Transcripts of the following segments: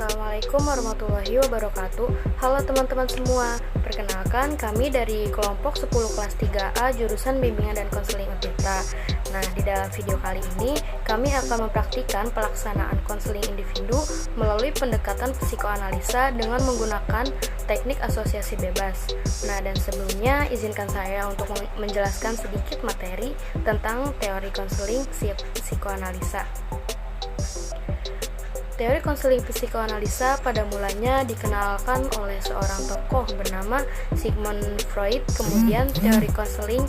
Assalamualaikum warahmatullahi wabarakatuh. Halo teman-teman semua. Perkenalkan, kami dari kelompok 10 kelas 3A jurusan Bimbingan dan Konseling Untirta. Nah, di dalam video kali ini kami akan mempraktikkan pelaksanaan konseling individu melalui pendekatan psikoanalisa dengan menggunakan teknik asosiasi bebas. Nah, dan sebelumnya izinkan saya untuk menjelaskan sedikit materi tentang teori konseling psikoanalisa. Teori konseling psikoanalisa pada mulanya dikenalkan oleh seorang tokoh bernama Sigmund Freud. Kemudian teori konseling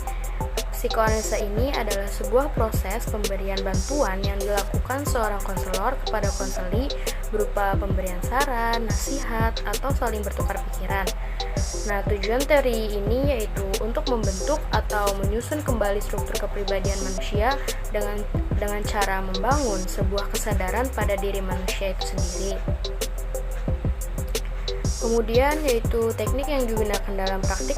psikoanalisa ini adalah sebuah proses pemberian bantuan yang dilakukan seorang konselor kepada konseli berupa pemberian saran, nasihat, atau saling bertukar pikiran. Nah, tujuan teori ini yaitu untuk membentuk atau menyusun kembali struktur kepribadian manusia dengan cara membangun sebuah kesadaran pada diri manusia itu sendiri. Kemudian yaitu teknik yang digunakan dalam praktik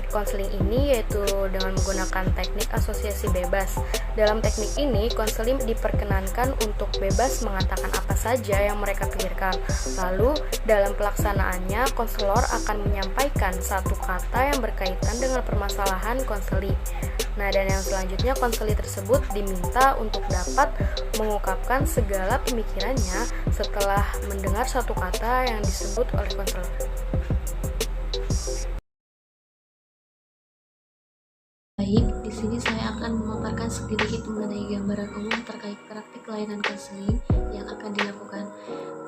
konseling ini yaitu dengan menggunakan teknik asosiasi bebas. Dalam teknik ini, konseling diperkenankan untuk bebas mengatakan apa saja yang mereka pikirkan. Lalu, dalam pelaksanaannya, konselor akan menyampaikan satu kata yang berkaitan dengan permasalahan konseli. Nah, dan yang selanjutnya konseli tersebut diminta untuk dapat mengungkapkan segala pemikirannya setelah mendengar satu kata yang disebut oleh konselor. Baik, di sini saya akan memaparkan sedikit mengenai gambaran umum terkait praktik layanan konseling yang akan dilakukan.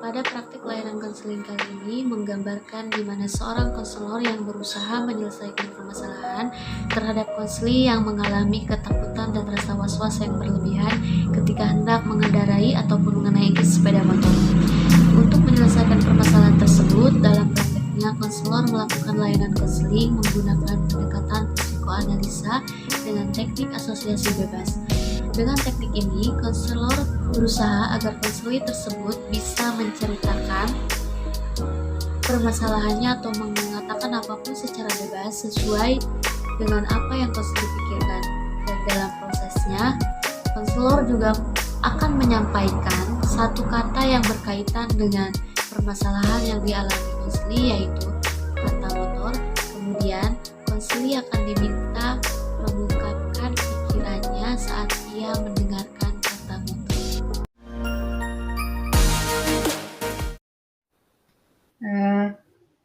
Pada praktik layanan konseling kali ini menggambarkan di mana seorang konselor yang berusaha menyelesaikan permasalahan terhadap konseli yang mengalami ketakutan dan rasa was-was yang berlebihan ketika hendak mengendarai ataupun menaiki sepeda motor. Untuk menyelesaikan permasalahan tersebut, dalam prakteknya konselor melakukan layanan konseling menggunakan pendekatan psikoanalisa dengan teknik asosiasi bebas. Dengan teknik ini, konselor berusaha agar konseli tersebut bisa menceritakan permasalahannya atau mengatakan apapun secara bebas sesuai dengan apa yang konseli pikirkan. Dan dalam prosesnya, konselor juga akan menyampaikan satu kata yang berkaitan dengan permasalahan yang dialami konseli, yaitu kata motor. Kemudian konseli akan diminta mengungkapkan pikirannya saat ia mendengarkan kata motor.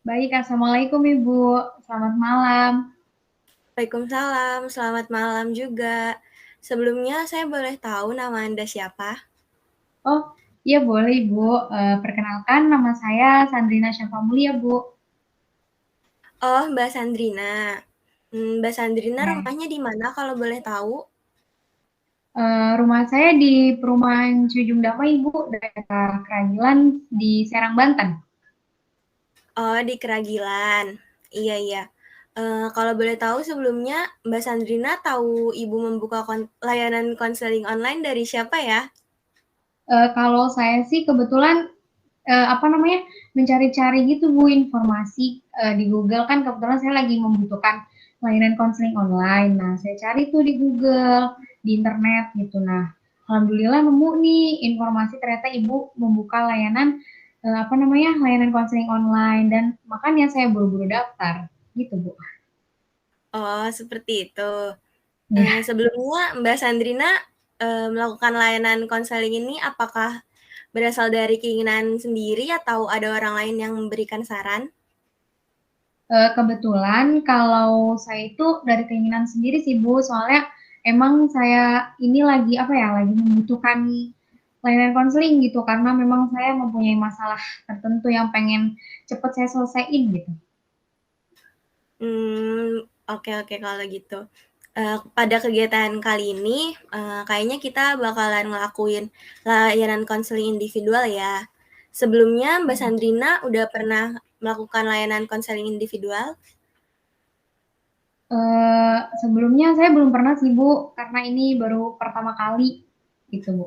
Baik, Assalamualaikum Ibu. Selamat malam. Waalaikumsalam, selamat malam juga. Sebelumnya saya boleh tahu nama Anda siapa? Oh, iya boleh Ibu. Perkenalkan nama saya Sandrina Syafamulia, Bu. Oh, Mbak Sandrina. Mbak Sandrina Ya. rumahnya di mana kalau boleh tahu? Rumah saya di perumahan Cujung Damai, Ibu, daerah Keragilan di Serang, Banten. Oh, di Keragilan. Iya, iya. Kalau boleh tahu sebelumnya Mbak Sandrina tahu Ibu membuka layanan konseling online dari siapa ya? Kalau saya sih kebetulan mencari-cari gitu Bu informasi di Google, kan kebetulan saya lagi membutuhkan layanan konseling online. Nah, saya cari tuh di Google, di internet gitu. Nah, alhamdulillah nemu nih informasi ternyata Ibu membuka layanan layanan konseling online, dan makanya saya buru-buru daftar gitu, Bu. Oh, seperti itu. Ya. Sebelumnya Mbak Sandrina melakukan layanan konseling ini apakah berasal dari keinginan sendiri atau ada orang lain yang memberikan saran? Kebetulan kalau saya itu dari keinginan sendiri sih Bu, soalnya emang saya ini lagi membutuhkan layanan konseling gitu, karena memang saya mempunyai masalah tertentu yang pengen cepet saya selesaiin gitu. Oke, oke kalau gitu. Pada kegiatan kali ini, kayaknya kita bakalan ngelakuin layanan konseling individual ya. Sebelumnya Mbak Sandrina udah pernah melakukan layanan konseling individual? Sebelumnya saya belum pernah sih Bu, karena ini baru pertama kali gitu Bu.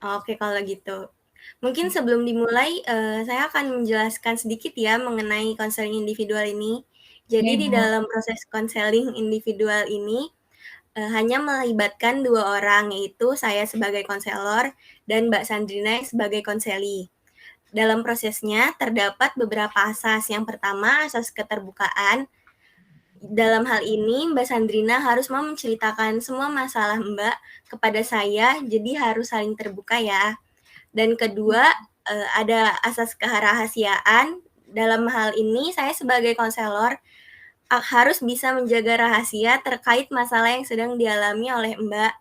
Oke kalau gitu. Mungkin sebelum dimulai, saya akan menjelaskan sedikit ya mengenai konseling individual ini. Ya Jadi di Ibu. dalam proses konseling individual ini, hanya melibatkan 2 orang, yaitu saya sebagai konselor dan Mbak Sandrina sebagai konseli. Dalam prosesnya terdapat beberapa asas. Yang pertama, asas keterbukaan. Dalam hal ini, Mbak Sandrina harus mau menceritakan semua masalah Mbak kepada saya, jadi harus saling terbuka ya. Dan kedua, ada asas kerahasiaan. Dalam hal ini, saya sebagai konselor harus bisa menjaga rahasia terkait masalah yang sedang dialami oleh Mbak.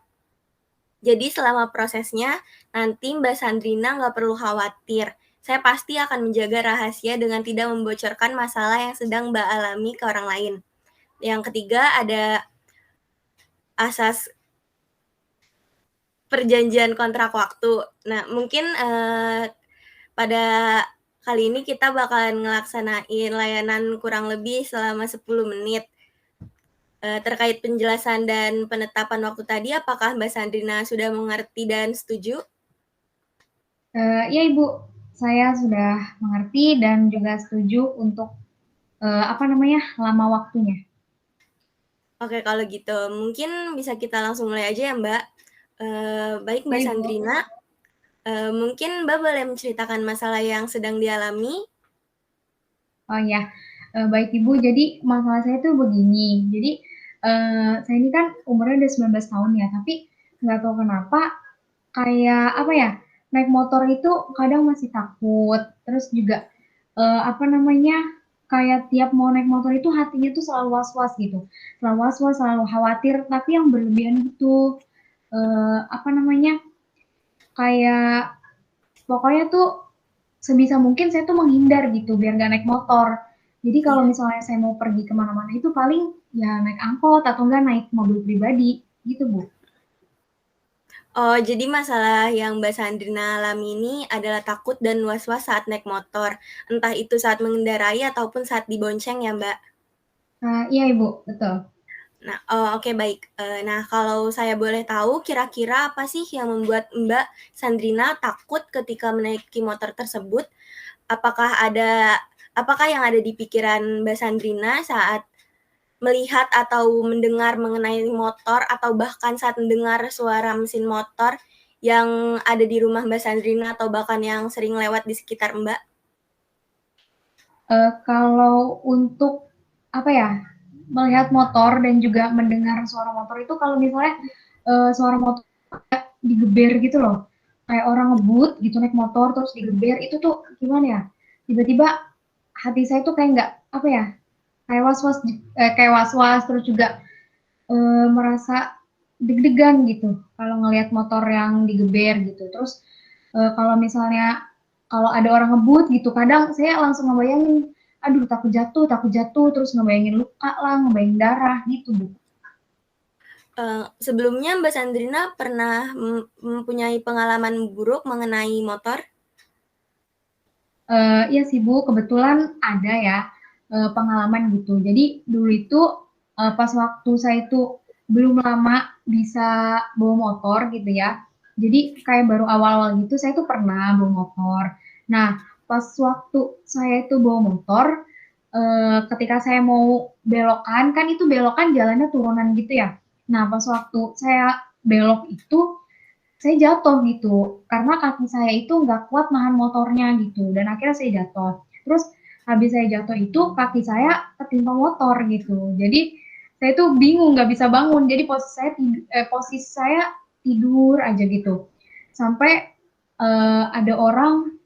Jadi selama prosesnya, nanti Mbak Sandrina nggak perlu khawatir. Saya pasti akan menjaga rahasia dengan tidak membocorkan masalah yang sedang Mbak alami ke orang lain. Yang ketiga ada asas perjanjian kontrak waktu. Nah, mungkin pada kali ini kita bakalan ngelaksanain layanan kurang lebih selama 10 menit. Terkait penjelasan dan penetapan waktu tadi, apakah Mbak Sandrina sudah mengerti dan setuju? Ya Ibu, saya sudah mengerti dan juga setuju untuk lama waktunya. Oke, kalau gitu mungkin bisa kita langsung mulai aja ya Mbak. Baik Mbak Sandrina, mungkin Mbak boleh menceritakan masalah yang sedang dialami? Oh ya, baik Ibu. Jadi masalah saya tuh begini. Jadi saya ini kan umurnya udah 19 tahun ya, tapi nggak tahu kenapa kayak apa ya, naik motor itu kadang masih takut. Terus juga kayak tiap mau naik motor itu hatinya tuh selalu was-was gitu. Selalu was-was, selalu khawatir, tapi yang berlebihan gitu. Kayak pokoknya tuh sebisa mungkin saya tuh menghindar gitu biar nggak naik motor. Jadi kalau misalnya saya mau pergi kemana-mana itu paling ya naik angkot atau enggak naik mobil pribadi gitu Bu. Oh, jadi masalah yang Mbak Sandrina alami ini adalah takut dan was-was saat naik motor, entah itu saat mengendarai ataupun saat dibonceng ya Mbak? Iya Ibu, betul. Nah, oke baik. Nah, kalau saya boleh tahu kira-kira apa sih yang membuat Mbak Sandrina takut ketika menaiki motor tersebut? Apakah yang ada di pikiran Mbak Sandrina saat melihat atau mendengar mengenai motor atau bahkan saat mendengar suara mesin motor yang ada di rumah Mbak Sandrina atau bahkan yang sering lewat di sekitar Mbak? Kalau untuk melihat motor dan juga mendengar suara motor itu kalau misalnya suara motor digeber gitu loh, kayak orang ngebut gitu naik motor terus digeber itu tuh gimana ya? Tiba-tiba hati saya tuh kayak nggak kayak was-was terus juga merasa deg-degan gitu kalau ngelihat motor yang digeber gitu. Terus kalau ada orang ngebut gitu, kadang saya langsung ngebayangin, aduh takut jatuh, terus ngebayangin luka lah, ngebayangin darah gitu Bu. Sebelumnya Mbak Sandrina pernah mempunyai pengalaman buruk mengenai motor? Iya sih Bu, kebetulan ada ya pengalaman gitu. Jadi dulu itu pas waktu saya itu belum lama bisa bawa motor gitu ya. Jadi kayak baru awal-awal gitu saya tuh pernah bawa motor. Nah, pas waktu saya itu bawa motor, ketika saya mau belokan, kan itu belokan jalannya turunan gitu ya. Nah, pas waktu saya belok itu saya jatuh gitu karena kaki saya itu nggak kuat nahan motornya gitu dan akhirnya saya jatuh. Terus habis saya jatuh itu kaki saya ketimpa motor gitu. Jadi saya tuh bingung nggak bisa bangun. Jadi posisi saya tidur aja gitu. Sampai ada orang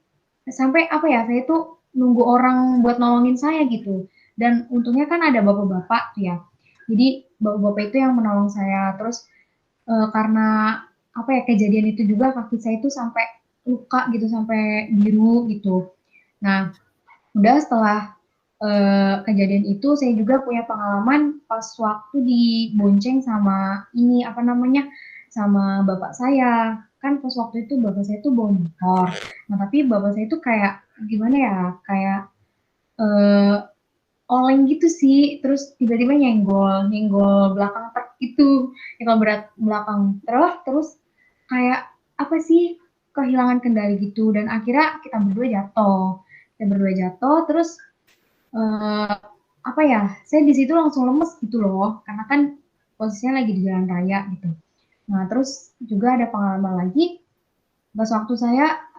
sampai saya tuh nunggu orang buat nolongin saya gitu. Dan untungnya kan ada bapak-bapak ya. Jadi bapak-bapak itu yang menolong saya. Terus karena kejadian itu juga kaki saya itu sampai luka gitu, sampai biru gitu. Nah, udah setelah kejadian itu saya juga punya pengalaman pas waktu dibonceng sama sama bapak saya. Kan pas waktu itu bapak saya tuh bawa motor. Nah, tapi bapak saya tuh kayak gimana ya? Kayak eh, oleng gitu sih, terus tiba-tiba nyenggol belakang truk gitu, nyenggol berat belakang truk, terus kayak kehilangan kendali gitu, dan akhirnya kita berdua jatuh, terus saya di situ langsung lemes gitu loh, karena kan posisinya lagi di jalan raya gitu. Nah terus juga ada pengalaman lagi pas waktu saya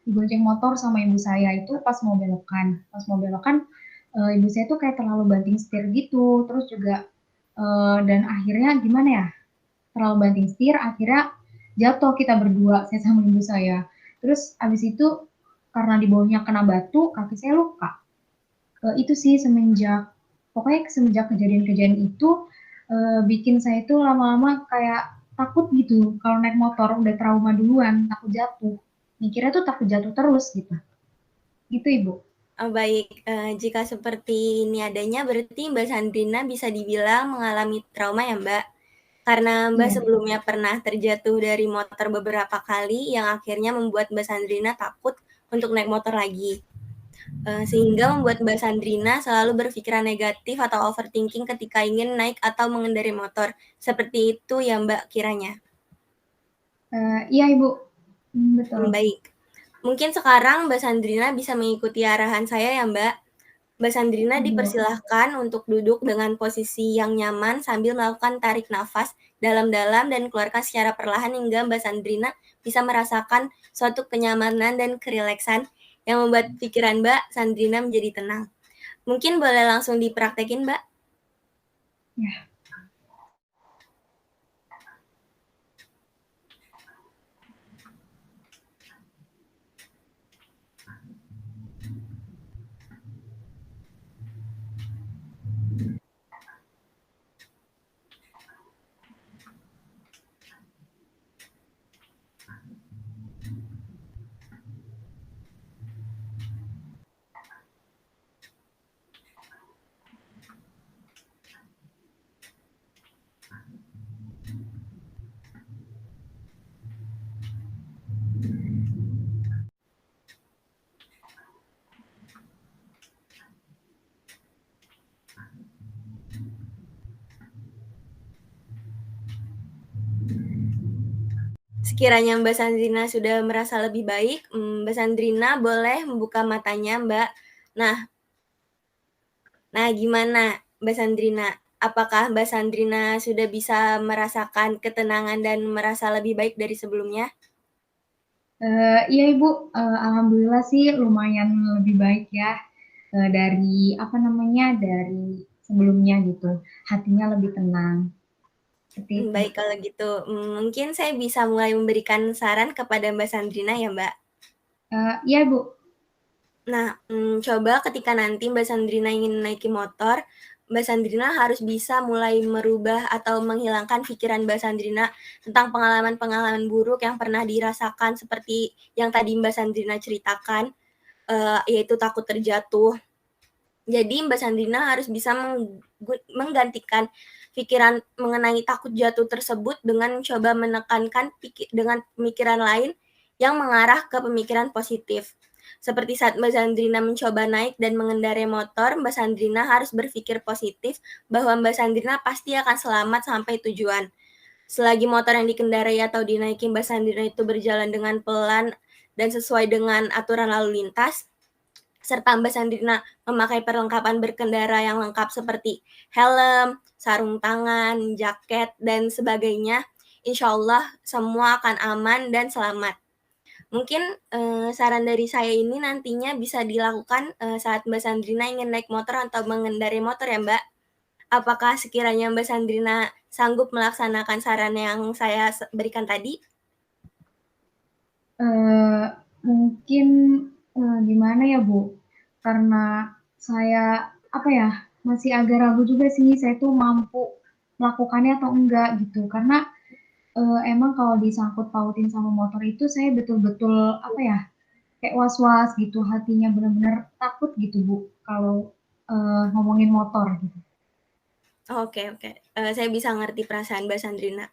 dibonceng motor sama ibu saya itu pas mau belokan. Pas mau belokan, ibu saya tuh kayak terlalu banting setir gitu. Terus juga dan akhirnya gimana ya? Terlalu banting setir, akhirnya jatuh kita berdua, saya sama ibu saya. Terus abis itu karena di bawahnya kena batu, kaki saya luka. Itu sih pokoknya semenjak kejadian-kejadian itu bikin saya itu lama-lama kayak takut gitu kalau naik motor udah trauma duluan, takut jatuh. Mikirnya tuh takut jatuh terus gitu. Gitu Ibu. Baik, jika seperti ini adanya berarti Mbak Sandrina bisa dibilang mengalami trauma ya Mbak? Karena Mbak Iya. sebelumnya pernah terjatuh dari motor beberapa kali yang akhirnya membuat Mbak Sandrina takut untuk naik motor lagi. Sehingga membuat Mbak Sandrina selalu berpikiran negatif atau overthinking ketika ingin naik atau mengendarai motor. Seperti itu ya Mbak kiranya? Iya Ibu, betul. Baik. Mungkin sekarang Mbak Sandrina bisa mengikuti arahan saya ya Mbak. Mbak Sandrina dipersilahkan untuk duduk dengan posisi yang nyaman sambil melakukan tarik nafas dalam-dalam dan keluarkan secara perlahan hingga Mbak Sandrina bisa merasakan suatu kenyamanan dan kerileksan yang membuat pikiran Mbak Sandrina menjadi tenang. Mungkin boleh langsung dipraktekin Mbak? Ya. Sekiranya Mbak Sandrina sudah merasa lebih baik, Mbak Sandrina boleh membuka matanya, Mbak. Nah, gimana Mbak Sandrina? Apakah Mbak Sandrina sudah bisa merasakan ketenangan dan merasa lebih baik dari sebelumnya? Iya Ibu, alhamdulillah sih lumayan lebih baik ya dari dari sebelumnya gitu. Hatinya lebih tenang. Seperti itu. Baik kalau gitu, mungkin saya bisa mulai memberikan saran kepada Mbak Sandrina ya Mbak? Iya Bu. Nah, coba ketika nanti Mbak Sandrina ingin naiki motor, Mbak Sandrina harus bisa mulai merubah atau menghilangkan pikiran Mbak Sandrina tentang pengalaman-pengalaman buruk yang pernah dirasakan seperti yang tadi Mbak Sandrina ceritakan, yaitu takut terjatuh. Jadi Mbak Sandrina harus bisa menggantikan pikiran mengenai takut jatuh tersebut dengan coba menekankan dengan pemikiran lain yang mengarah ke pemikiran positif. Seperti saat Mbak Sandrina mencoba naik dan mengendarai motor, Mbak Sandrina harus berpikir positif bahwa Mbak Sandrina pasti akan selamat sampai tujuan. Selagi motor yang dikendarai atau dinaiki Mbak Sandrina itu berjalan dengan pelan dan sesuai dengan aturan lalu lintas, serta Mbak Sandrina memakai perlengkapan berkendara yang lengkap seperti helm, sarung tangan, jaket, dan sebagainya, insya Allah semua akan aman dan selamat. Mungkin saran dari saya ini nantinya bisa dilakukan saat Mbak Sandrina ingin naik motor atau mengendarai motor ya Mbak. Apakah sekiranya Mbak Sandrina sanggup melaksanakan saran yang saya berikan tadi? Mungkin gimana ya Bu? Karena saya masih agak ragu juga sih saya tuh mampu melakukannya atau enggak gitu. Karena emang kalau disangkut pautin sama motor itu saya betul-betul kayak was-was gitu, hatinya benar-benar takut gitu Bu kalau ngomongin motor gitu. Oke. Saya bisa ngerti perasaan Mbak Sandrina.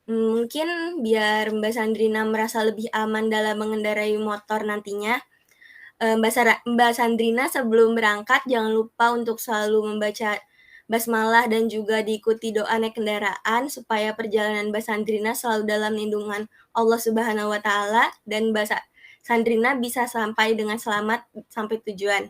Mungkin biar Mbak Sandrina merasa lebih aman dalam mengendarai motor nantinya, Mbak Sandrina sebelum berangkat jangan lupa untuk selalu membaca basmalah dan juga diikuti doa naik kendaraan supaya perjalanan Mbak Sandrina selalu dalam lindungan Allah Subhanahu wa taala dan Mbak Sandrina bisa sampai dengan selamat sampai tujuan.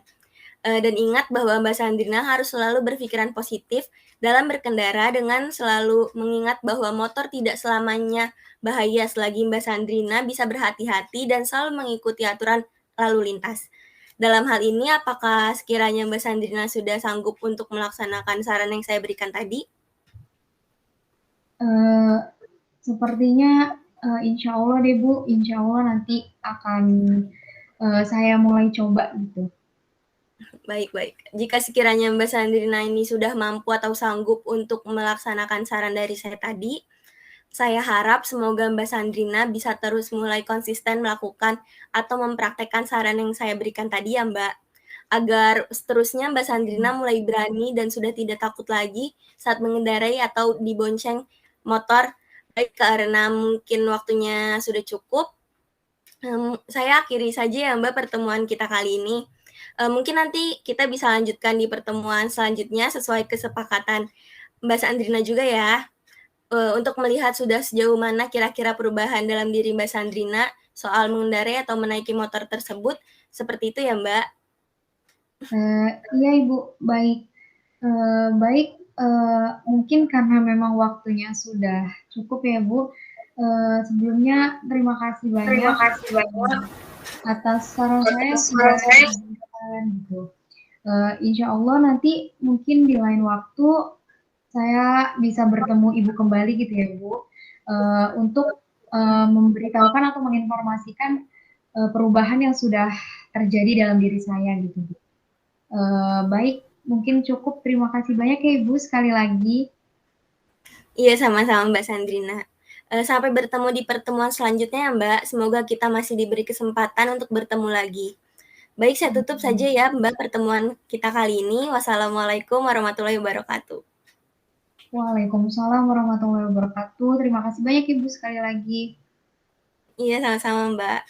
Dan ingat bahwa Mbak Sandrina harus selalu berpikiran positif dalam berkendara dengan selalu mengingat bahwa motor tidak selamanya bahaya selagi Mbak Sandrina bisa berhati-hati dan selalu mengikuti aturan lalu lintas. Dalam hal ini, apakah sekiranya Mbak Sandrina sudah sanggup untuk melaksanakan saran yang saya berikan tadi? Sepertinya insya Allah deh Bu, insya Allah nanti akan saya mulai coba gitu. Baik. Jika sekiranya Mbak Sandrina ini sudah mampu atau sanggup untuk melaksanakan saran dari saya tadi, saya harap semoga Mbak Sandrina bisa terus mulai konsisten melakukan atau mempraktekkan saran yang saya berikan tadi ya Mbak. Agar seterusnya Mbak Sandrina mulai berani dan sudah tidak takut lagi saat mengendarai atau dibonceng motor. Baik, karena mungkin waktunya sudah cukup, saya akhiri saja ya Mbak pertemuan kita kali ini. Mungkin nanti kita bisa lanjutkan di pertemuan selanjutnya sesuai kesepakatan Mbak Sandrina juga ya. Untuk melihat sudah sejauh mana kira-kira perubahan dalam diri Mbak Sandrina soal mengendarai atau menaiki motor tersebut. Seperti itu ya Mbak? Iya Ibu, baik. Baik, mungkin karena memang waktunya sudah cukup ya Bu. Sebelumnya terima kasih banyak atas saran saya sudah diberikan gitu. Insya Allah nanti mungkin di lain waktu saya bisa bertemu Ibu kembali gitu ya Bu, untuk memberitahukan atau menginformasikan perubahan yang sudah terjadi dalam diri saya gitu Bu. Baik, mungkin cukup. Terima kasih banyak ya Ibu sekali lagi. Iya, sama-sama Mbak Sandrina. Sampai bertemu di pertemuan selanjutnya ya Mbak. Semoga kita masih diberi kesempatan untuk bertemu lagi. Baik, saya tutup saja ya Mbak pertemuan kita kali ini. Wassalamualaikum warahmatullahi wabarakatuh. Waalaikumsalam warahmatullahi wabarakatuh. Terima kasih banyak Ibu sekali lagi. Iya, sama-sama Mbak.